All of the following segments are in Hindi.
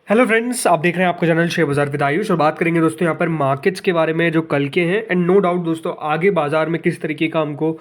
हेलो फ्रेंड्स, आप देख रहे हैं आपका चैनल शेयर बाजार विद आयुष और बात करेंगे दोस्तों यहाँ पर मार्केट्स के बारे में जो कल के हैं। एंड नो डाउट दोस्तों आगे बाजार में किस तरीके का हमको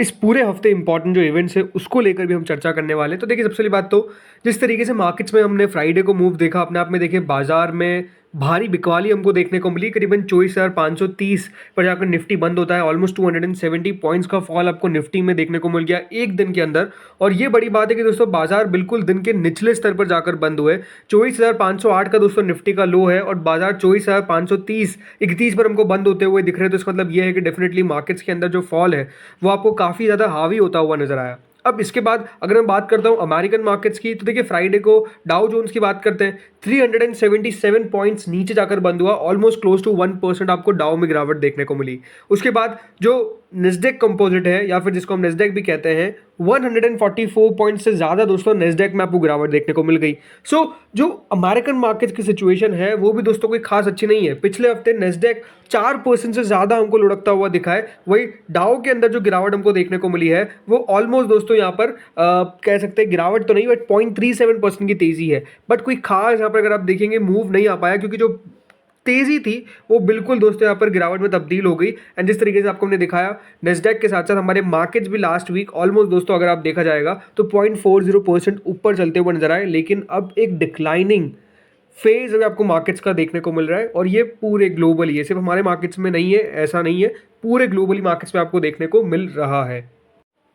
इस पूरे हफ्ते इंपॉर्टेंट जो इवेंट्स है उसको लेकर भी हम चर्चा करने वाले हैं। तो देखिए, सबसे पहली बात तो जिस तरीके से मार्केट्स में हमने फ्राइडे को मूव देखा, अपने आप में देखिए बाजार में भारी बिकवाली हमको देखने को मिली। करीबन 24,530 पर जाकर निफ्टी बंद होता है। ऑलमोस्ट 270 पॉइंट्स का फॉल आपको निफ्टी में देखने को मिल गया एक दिन के अंदर। और ये बड़ी बात है कि दोस्तों बाजार बिल्कुल दिन के निचले स्तर पर जाकर बंद हुए। 24,508 का दोस्तों निफ्टी का लो है और बाजार 24,530 31 पर हमको बंद होते हुए दिख रहे हैं। तो इसका मतलब ये है कि डेफिनेटली मार्केट्स के अंदर जो फॉल है वो आपको काफ़ी ज़्यादा हावी होता हुआ नजर आया। अब इसके बाद अगर मैं बात करता हूं अमेरिकन मार्केट्स की, तो देखिए फ्राइडे को डाउ जोन्स की बात करते हैं, 377 पॉइंट्स नीचे जाकर बंद हुआ। ऑलमोस्ट क्लोज टू 1% आपको डाउ में गिरावट देखने को मिली। उसके बाद जो नेस्डेक कंपोजिट है या फिर जिसको हम नेस्डेक भी कहते हैं, 144 पॉइंट से ज़्यादा दोस्तों नेस्डेक में आपको गिरावट देखने को मिल गई। जो अमेरिकन मार्केट की सिचुएशन है वो भी दोस्तों कोई खास अच्छी नहीं है। पिछले हफ्ते नेस्डेक 4% से ज़्यादा हमको लुढ़कता हुआ दिखा है। वही डाउ के अंदर जो गिरावट हमको देखने को मिली है वो ऑलमोस्ट दोस्तों यहाँ पर कह सकते हैं गिरावट तो नहीं, बट 0.37% की तेज़ी है। बट कोई खास यहाँ पर अगर आप देखेंगे मूव नहीं आ पाया, क्योंकि जो तेजी थी वो बिल्कुल दोस्तों यहाँ पर गिरावट में तब्दील हो गई। एंड जिस तरीके से आपको हमने दिखाया नेस्डेक के साथ साथ हमारे मार्केट्स भी लास्ट वीक ऑलमोस्ट दोस्तों अगर आप देखा जाएगा तो 0.40% ऊपर चलते हुए नजर आए। लेकिन अब एक डिक्लाइनिंग फेज अभी आपको मार्केट्स का देखने को मिल रहा है और ये पूरे ग्लोबली है, सिर्फ हमारे मार्केट्स में नहीं है, ऐसा नहीं है, पूरे ग्लोबली मार्केट्स में आपको देखने को मिल रहा है।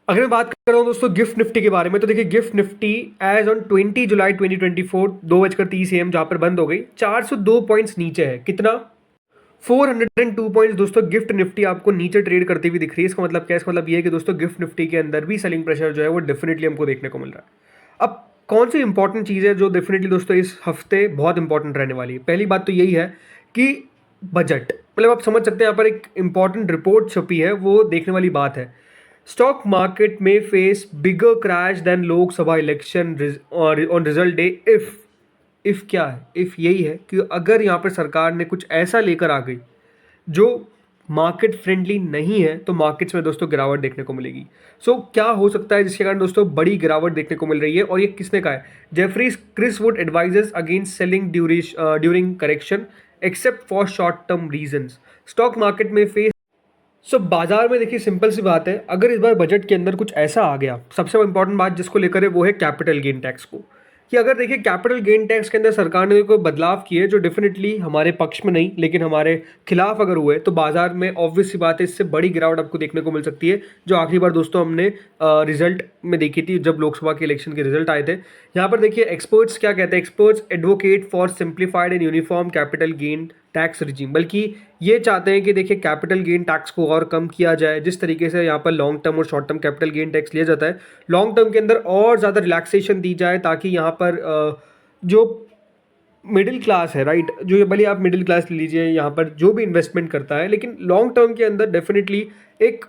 अगर मैं बात कर रहा हूं दोस्तों गिफ्ट निफ्टी के बारे में, तो देखिए गिफ्ट निफ्टी एज ऑन 20 जुलाई 2024 2:30 AM जहां पर बंद हो गई, 402 पॉइंट्स नीचे है। कितना? 402 पॉइंट्स दोस्तों गिफ्ट निफ्टी आपको नीचे ट्रेड करती हुई दिख रही है। इसका मतलब क्या है? इसका मतलब ये है कि दोस्तों गिफ्ट निफ्टी के अंदर भी सेलिंग प्रेशर जो है वो डेफिनेटली हमको देखने को मिल रहा है। अब कौन सी इंपॉर्टेंट चीज़ है जो डेफिनेटली दोस्तों इस हफ्ते बहुत इंपॉर्टेंट रहने वाली है? पहली बात तो यही है कि बजट, मतलब आप समझ सकते हैं यहाँ पर एक इंपॉर्टेंट रिपोर्ट छपी है, वो देखने वाली बात है। स्टॉक मार्केट में face bigger crash than Lok Sabha election on result day if क्या है? इफ यही है कि अगर यहाँ पर सरकार ने कुछ ऐसा लेकर आ गई जो मार्केट फ्रेंडली नहीं है तो मार्केट्स में दोस्तों गिरावट देखने को मिलेगी। क्या हो सकता है जिसके कारण दोस्तों बड़ी गिरावट देखने को मिल रही है? और ये किसने कहा है? Jefferies Chris Wood advisers against selling during correction except for short term reasons. Stock market में फेस बाजार में देखिए सिंपल सी बात है, अगर इस बार बजट के अंदर कुछ ऐसा आ गया, सबसे इंपॉर्टेंट बात जिसको लेकर है वो है कैपिटल गेन टैक्स को। कि अगर देखिए कैपिटल गेन टैक्स के अंदर सरकार ने कोई बदलाव किए जो डेफिनेटली हमारे पक्ष में नहीं लेकिन हमारे खिलाफ अगर हुए, तो बाजार में ऑब्वियस सी बात है इससे बड़ी गिरावट आपको देखने को मिल सकती है, जो आखिरी बार दोस्तों हमने रिजल्ट में देखी थी जब लोकसभा के इलेक्शन के रिजल्ट आए थे। यहाँ पर देखिए एक्सपर्ट्स क्या कहते हैं। Experts advocate for simplified and uniform capital gain tax regime, बल्कि ये चाहते हैं कि देखिए कैपिटल गेन टैक्स को और कम किया जाए। जिस तरीके से यहाँ पर लॉन्ग टर्म और short term capital gain tax लिया जाता है, लॉन्ग टर्म के अंदर और ज़्यादा रिलैक्सेशन दी जाए, ताकि यहाँ पर जो मिडिल क्लास है, राइट, जो ये भले आप मिडिल क्लास ले लीजिए, यहाँ पर जो भी इन्वेस्टमेंट करता है, लेकिन लॉन्ग टर्म के अंदर डेफिनेटली एक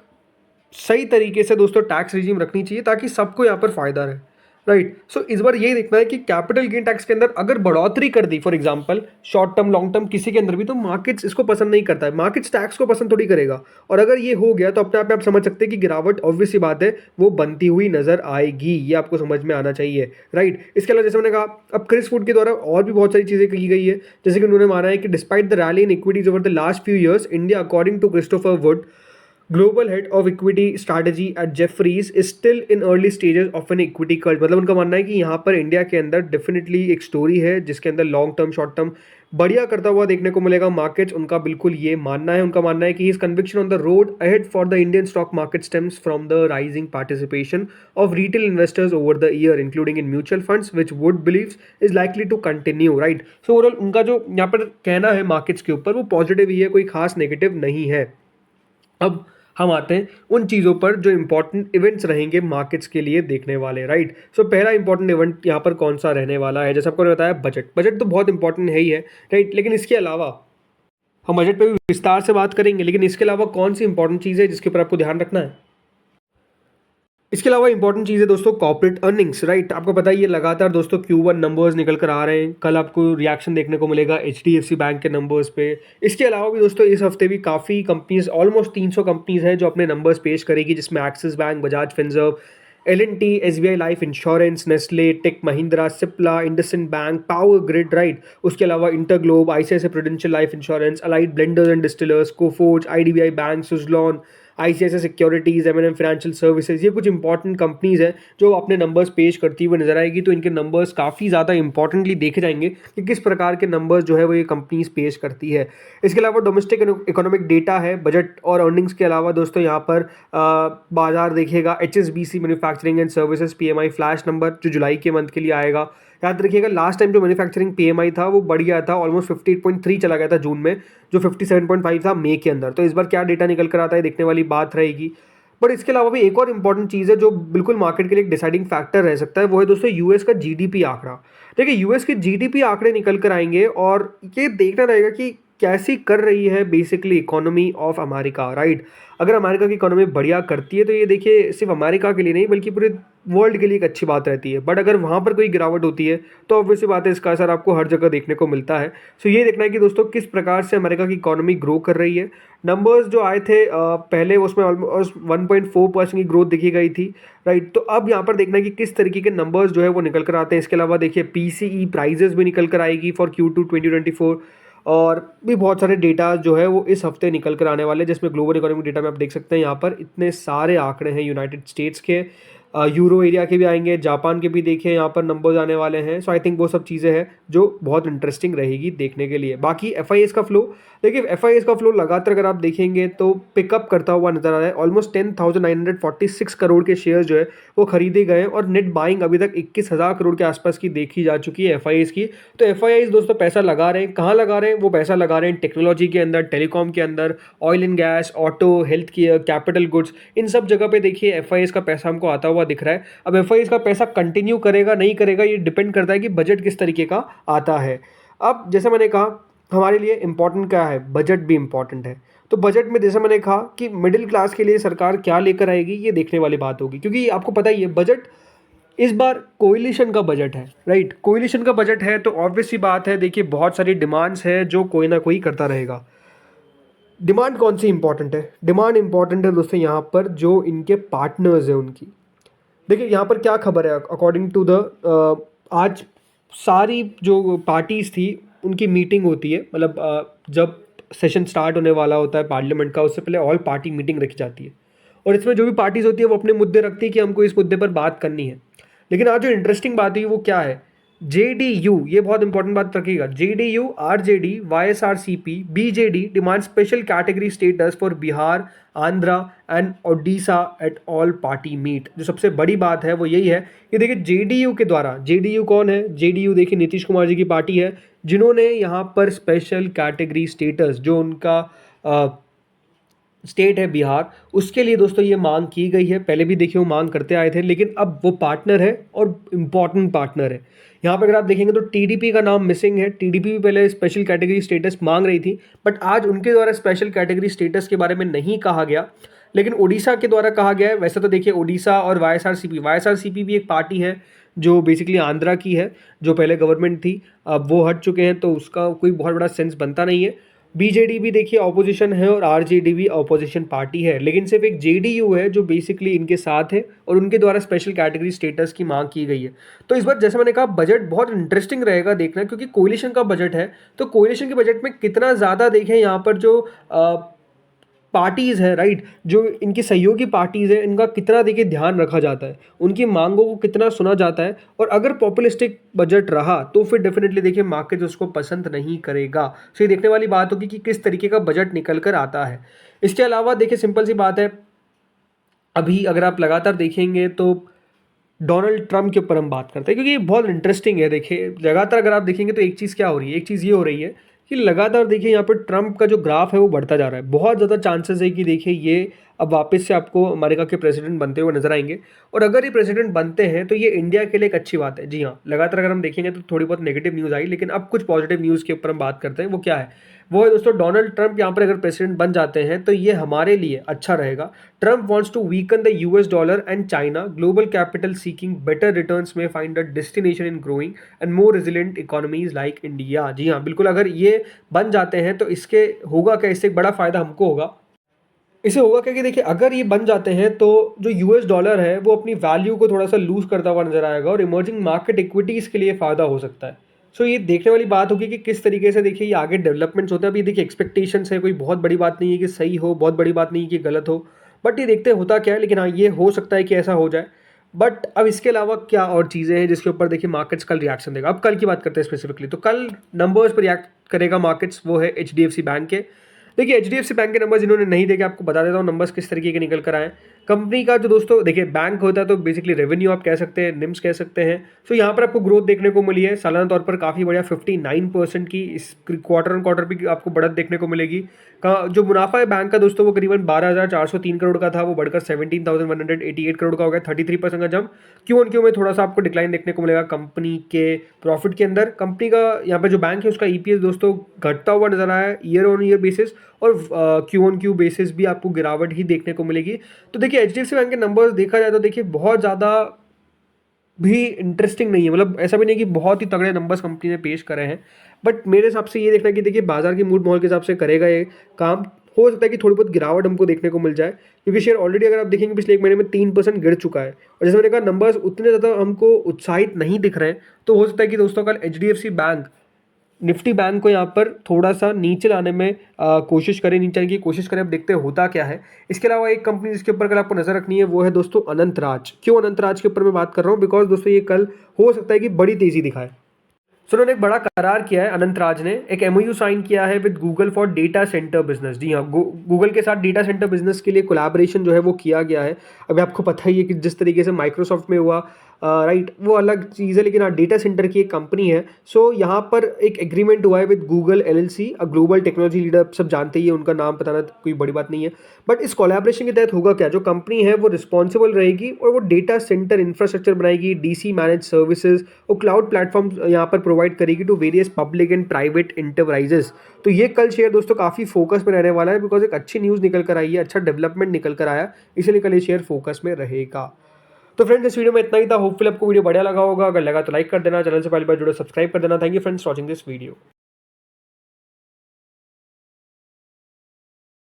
सही तरीके से दोस्तों टैक्स रिजीम रखनी चाहिए ताकि सबको यहाँ पर फायदा रहे, राइट। इस बार यही देखना है कि कैपिटल गेन टैक्स के अंदर अगर बढ़ोतरी कर दी, for example short term long term किसी के अंदर भी, तो मार्केट्स इसको पसंद नहीं करता है, मार्केट्स टैक्स को पसंद थोड़ी करेगा। और अगर ये हो गया तो अपने आप में आप समझ सकते हैं कि गिरावट ऑब्वियस सी बात है वो बनती हुई नजर आएगी। ये आपको समझ में आना चाहिए, राइट। इसके अलावा जैसे मैंने कहा, अब क्रिस वुड के द्वारा और भी बहुत सारी चीजें की गई है। जैसे कि उन्होंने माना है कि despite the rally in equities over the last few years, India according to Christopher Wood, global head of equity strategy at Jefferies, is still in early stages of an equity cult. मतलब उनका मानना है कि यहाँ पर इंडिया के अंदर डेफिनेटली एक स्टोरी है जिसके अंदर लॉन्ग टर्म शॉर्ट टर्म बढ़िया करता हुआ देखने को मिलेगा मार्केट्स। उनका बिल्कुल ये मानना है। उनका मानना है कि his conviction on the road ahead for the Indian stock market stems from the rising participation of retail investors over the year including in mutual funds which Wood believes is likely to continue, right. Overall उनका जो यहाँ पर कहना है मार्केट्स के ऊपर वो पॉजिटिव ही है, कोई खास नेगेटिव नहीं है। अब हम आते हैं उन चीज़ों पर जो इंपॉर्टेंट इवेंट्स रहेंगे मार्केट्स के लिए देखने वाले, राइट। पहला इंपॉर्टेंट इवेंट यहाँ पर कौन सा रहने वाला है? जैसे आपको बताया बजट तो बहुत इंपॉर्टेंट है ही है, राइट। लेकिन इसके अलावा हम बजट पे भी विस्तार से बात करेंगे, लेकिन इसके अलावा कौन सी इंपॉर्टेंट चीज़ है जिसके ऊपर आपको ध्यान रखना है? इसके अलावा इंपॉर्टेंट चीज़ है दोस्तों कॉर्पोरेट अर्निंग्स, राइट। आपको पता है ये लगातार दोस्तों Q1 नंबर्स निकल कर आ रहे हैं। कल आपको रिएक्शन देखने को मिलेगा HDFC बैंक के नंबर्स पे। इसके अलावा भी दोस्तों इस हफ्ते भी काफ़ी कंपनीज, ऑलमोस्ट 300 कंपनीज है जो अपने नंबर्स पेश करेगी, जिसमें Axis Bank, Bajaj Finserv, L&T, SBI life insurance, Nestle, Tech Mahindra, Cipla, IndusInd Bank, Power Grid, right. उसके अलावा InterGlobe, ICICI Prudential Life Insurance, Allied Blenders and Distillers, Coforge, IDBI Bank, Suzlon, ICICI Securities, M Financial Services, ये कुछ इंपॉर्टेंट कंपनीज हैं जो अपने नंबर्स पेश करती हुई नजर आएगी। तो इनके नंबर्स काफ़ी ज़्यादा इंपॉर्टेंटली देखे जाएंगे कि किस प्रकार के नंबर्स जो है वो ये कंपनीज पेश करती है। इसके अलावा डोमेस्टिक इकोनॉमिक डेटा है, बजट और अर्निंग्स के अलावा दोस्तों यहाँ पर बाजार देखिएगा HSBC manufacturing and services PMI flash number जो जुलाई के मंथ के लिए आएगा। याद रखिएगा लास्ट टाइम जो मैन्युफैक्चरिंग PMI था वो बढ़ गया था, ऑलमोस्ट 58.3 चला गया था जून में, जो 57.5 था मई के अंदर। तो इस बार क्या डेटा निकल कर आता है देखने वाली बात रहेगी। बट इसके अलावा भी एक और इंपॉर्टेंट चीज़ है जो बिल्कुल मार्केट के लिए एक डिसाइडिंग फैक्टर रह सकता है, वो है दोस्तों यूएस का GDP आंकड़ा। देखिए यूएस के GDP आंकड़े निकल कर आएंगे और ये देखना रहेगा कि कैसी कर रही है basically economy of America, right. अगर अमेरिका की इकोनॉमी बढ़िया करती है तो ये देखिए सिर्फ अमेरिका के लिए नहीं बल्कि पूरे वर्ल्ड के लिए एक अच्छी बात रहती है। बट अगर वहाँ पर कोई गिरावट होती है तो ऑब्वियसली बात है इसका असर आपको हर जगह देखने को मिलता है। सो ये देखना है कि दोस्तों किस प्रकार से अमेरिका की इकोनॉमी ग्रो कर रही है। नंबर्स जो आए थे पहले उसमें ऑलमोस्ट 1.4% की ग्रोथ देखी गई थी, राइट। तो अब यहाँ पर देखना है कि किस तरीके के नंबर्स जो है वो निकल कर आते हैं। इसके अलावा देखिए PCE प्राइजेस भी निकल कर आएगी फॉर Q2 2024 और भी बहुत सारे डेटा जो है वो इस हफ्ते निकल कर आने वाले हैं, जिसमें ग्लोबल इकोनॉमिक डेटा में आप देख सकते हैं यहाँ पर इतने सारे आंकड़े हैं यूनाइटेड स्टेट्स के, यूरो एरिया के भी आएंगे, जापान के भी देखिए यहाँ पर नंबर्स आने वाले हैं। सो आई थिंक वो सब चीज़ें हैं जो बहुत इंटरेस्टिंग रहेगी देखने के लिए। बाकी FIS का फ्लो देखिए, FIS का फ्लो लगातार अगर आप देखेंगे तो पिकअप करता हुआ नजर आ रहा है। ऑलमोस्ट 10,946 करोड़ के शेयर जो है वो खरीदे गए और नेट बाइंग अभी तक 21,000 करोड़ के आसपास की देखी जा चुकी है FIS की। तो FIS दोस्तों पैसा लगा रहे हैं, कहाँ लगा रहे हैं? वो पैसा लगा रहे हैं टेक्नोलॉजी के अंदर, टेलीकॉम के अंदर, oil and gas, auto, health care, capital goods, इन सब जगह पे देखिए FIS का पैसा हमको आता हुआ दिख रहा है। अब FIS का पैसा कंटिन्यू करेगा नहीं करेगा ये डिपेंड करता है कि बजट किस तरीके का आता है। अब जैसे मैंने कहा हमारे लिए इंपॉर्टेंट क्या है, बजट भी इंपॉर्टेंट है। तो बजट में जैसे मैंने कहा कि मिडिल क्लास के लिए सरकार क्या लेकर आएगी ये देखने वाली बात होगी, क्योंकि आपको पता ही है बजट इस बार कोएलिशन का बजट है, राइट। कोएलिशन का बजट है तो ऑब्वियस सी बात है देखिए बहुत सारी डिमांड्स है जो कोई ना कोई करता रहेगा। डिमांड कौन सी इंपॉर्टेंट है? डिमांड इंपॉर्टेंट है दोस्तों यहाँ पर जो इनके पार्टनर्स हैं उनकी। देखिए यहाँ पर क्या खबर है अकॉर्डिंग टू द आज सारी जो पार्टीज़ थी उनकी मीटिंग होती है, मतलब जब सेशन स्टार्ट होने वाला होता है पार्लियामेंट का उससे पहले ऑल पार्टी मीटिंग रखी जाती है और इसमें जो भी पार्टीज़ होती है वो अपने मुद्दे रखती है कि हमको इस मुद्दे पर बात करनी है। लेकिन आज जो इंटरेस्टिंग बात हुई वो क्या है, JDU, ये बहुत इंपॉर्टेंट बात रखिएगा, JDU, RJD, YSRCP, BJD demand special category status for Bihar, Andhra and Odisha at all party meet. जो सबसे बड़ी बात है वो यही है कि देखिए JDU के द्वारा, JDU कौन है? JDU देखिए नीतीश कुमार जी की पार्टी है जिन्होंने यहाँ पर स्पेशल कैटेगरी स्टेटस जो उनका स्टेट है बिहार, उसके लिए दोस्तों ये मांग की गई है। पहले भी देखिए वो मांग करते आए थे लेकिन अब वो पार्टनर है और इम्पॉर्टेंट पार्टनर है। यहाँ पर अगर आप देखेंगे तो TDP का नाम मिसिंग है। TDP भी पहले स्पेशल कैटेगरी स्टेटस मांग रही थी बट आज उनके द्वारा स्पेशल कैटेगरी स्टेटस के बारे में नहीं कहा गया, लेकिन ओडिशा के द्वारा कहा गया है। वैसे तो देखिए ओडिशा और YSRCP भी एक पार्टी है जो बेसिकली आंध्रा की है, जो पहले गवर्नमेंट थी, अब वो हट चुके हैं तो उसका कोई बहुत बड़ा सेंस बनता नहीं है। BJD भी देखिए ऑपोजिशन है और RJD भी ऑपोजिशन पार्टी है, लेकिन सिर्फ एक JDU है जो बेसिकली इनके साथ है और उनके द्वारा स्पेशल कैटेगरी स्टेटस की मांग की गई है। तो इस बार जैसे मैंने कहा बजट बहुत इंटरेस्टिंग रहेगा देखना, क्योंकि कोएलिशन का बजट है तो कोएलिशन के बजट में कितना ज़्यादा देखें यहाँ पर जो पार्टीज़ है, राइट, जो इनकी सहयोगी पार्टीज़ है इनका कितना देखिए ध्यान रखा जाता है, उनकी मांगों को कितना सुना जाता है। और अगर पॉपुलिस्टिक बजट रहा तो फिर डेफिनेटली देखिए मार्केट उसको पसंद नहीं करेगा। सो ये देखने वाली बात होगी कि किस तरीके का बजट निकल कर आता है। इसके अलावा देखिए सिंपल सी बात है, अभी अगर आप लगातार देखेंगे तो डोनाल्ड ट्रंप के ऊपर हम बात करते हैं क्योंकि ये बहुत इंटरेस्टिंग है। देखिए लगातार अगर आप देखेंगे तो एक चीज़ क्या हो रही है, एक चीज़ ये हो रही है कि लगातार देखिए यहाँ पर ट्रंप का जो ग्राफ है वो बढ़ता जा रहा है। बहुत ज़्यादा चांसेस है कि देखिए ये अब वापस से आपको अमेरिका के प्रेसिडेंट बनते हुए नजर आएंगे और अगर ये प्रेसिडेंट बनते हैं तो ये इंडिया के लिए एक अच्छी बात है। जी हाँ, लगातार अगर हम देखेंगे तो थोड़ी बहुत नेगेटिव न्यूज़ आई, लेकिन अब कुछ पॉजिटिव न्यूज़ के ऊपर हम बात करते हैं। वो क्या है? वो है दोस्तों डोनाल्ड ट्रंप यहाँ पर अगर प्रेसिडेंट बन जाते हैं तो ये हमारे लिए अच्छा रहेगा। Trump wants to weaken the US dollar and China global capital seeking better returns may find a destination in growing and more resilient economies like India. जी हाँ बिल्कुल, अगर ये बन जाते हैं तो इसके होगा क्या, इससे एक बड़ा फायदा हमको होगा। इससे होगा क्या कि देखिए अगर ये बन जाते हैं तो जो यूएस डॉलर है वो अपनी वैल्यू को थोड़ा सा लूज करता हुआ नजर आएगा और इमर्जिंग मार्केट इक्विटीज़ के लिए फ़ायदा हो सकता है। सो ये देखने वाली बात होगी कि किस तरीके से देखिए ये आगे डेवलपमेंट्स होते हैं। अभी देखिए एक्सपेक्टेशंस है, कोई बहुत बड़ी बात नहीं है कि सही हो, बहुत बड़ी बात नहीं है कि गलत हो, बट ये देखते हैं होता क्या है। लेकिन हाँ, ये हो सकता है कि ऐसा हो जाए। बट अब इसके अलावा क्या और चीज़ें हैं जिसके ऊपर देखिए मार्केट्स कल रिएक्शन देगा। अब कल की बात करते हैं स्पेसिफिकली, तो कल नंबर्स पर रिएक्ट करेगा मार्केट्स, वो है एचडीएफसी बैंक के। देखिए एचडीएफसी बैंक के नंबर्स जिन्होंने नहीं देखे, आपको बता देता हूँ नंबर्स किस तरीके के निकल कर आए। कंपनी का जो दोस्तों देखिए बैंक होता है तो बेसिकली रेवेन्यू आप कह सकते हैं, निम्स कह सकते हैं। सो यहाँ पर आपको ग्रोथ देखने को मिली है सालाना तौर पर काफ़ी बढ़िया 59% की। इस क्वार्टर ऑन क्वार्टर भी आपको बढ़त देखने को मिलेगी। का जो मुनाफा है बैंक का दोस्तों वो करीबन 12,403 करोड़ का था, वो बढ़कर 17,188 करोड़ का हो गया, 33% का जंप। क्यू ऑन क्यू में थोड़ा सा आपको डिक्लाइन देखने को मिलेगा कंपनी के प्रॉफिट के अंदर। कंपनी का यहाँ पे जो बैंक है उसका ईपीएस दोस्तों घटता हुआ नजर आया है ईयर ऑन ईयर बेसिस, और क्यू ऑन क्यू बेसिस भी आपको गिरावट ही देखने को मिलेगी। तो देखिए एचडीएफसी बैंक के नंबर्स देखा जाए तो देखिए बहुत ज़्यादा भी इंटरेस्टिंग नहीं है, मतलब ऐसा भी नहीं कि बहुत ही तगड़े नंबर्स कंपनी ने पेश करे हैं। बट मेरे हिसाब से ये देखना कि देखिए बाजार की मूड माहौल के हिसाब से करेगा ये काम। हो सकता है कि थोड़ी बहुत गिरावट हमको देखने को मिल जाए, क्योंकि शेयर ऑलरेडी अगर आप देखेंगे पिछले 1 महीने में 3% गिर चुका है। और जैसे मैंने कहा नंबर्स उतने ज़्यादा हमको उत्साहित नहीं दिख रहे हैं, तो हो सकता है कि दोस्तों कल एचडीएफसी बैंक निफ्टी बैंक को यहाँ पर थोड़ा सा नीचे लाने में कोशिश करें, नीचे आने की कोशिश करें। अब देखते हैं होता क्या है। इसके अलावा एक कंपनी जिसके ऊपर कल आपको नजर रखनी है वो है दोस्तों अनंतराज। क्यों अनंतराज के ऊपर मैं बात कर रहा हूँ? बिकॉज दोस्तों ये कल हो सकता है कि बड़ी तेजी दिखाए। सो उन्होंने एक बड़ा करार किया है, अनंतराज ने एक एमओयू साइन किया है with Google for data center business. जी हाँ, गूगल के साथ डेटा सेंटर बिजनेस के लिए कोलैबोरेशन जो है वो किया गया है। अभी आपको पता ही है कि जिस तरीके से माइक्रोसॉफ्ट में हुआ, राइट, वो अलग चीज़ है, लेकिन हाँ डेटा सेंटर की एक कंपनी है। सो यहाँ पर एक एग्रीमेंट हुआ है with Google LLC, a global technology leader, सब जानते ही है, उनका नाम बताना कोई बड़ी बात नहीं है। बट इस कोलैबोरेशन के तहत होगा क्या, जो कंपनी है वो रिस्पॉन्सिबल रहेगी और वो डेटा सेंटर इंफ्रास्ट्रक्चर बनाएगी, डीसी मैनेज सर्विसेज और क्लाउड प्लेटफॉर्म यहाँ पर प्रोवाइड करेगी to various public and private enterprises. तो ये कल शेयर दोस्तों काफ़ी फोकस में रहने वाला है, बिकॉज एक अच्छी न्यूज़ निकल कर आई है, अच्छा डेवलपमेंट निकल कर आया, इसलिए कल ये शेयर फोकस में रहेगा। तो फ्रेंड्स इस वीडियो में इतना ही था। होपफुल आपको वीडियो बढ़िया लगा होगा। अगर लगा तो लाइक कर देना, चैनल से पहली बार जुड़े सब्सक्राइब कर देना। Thank you friends watching this video.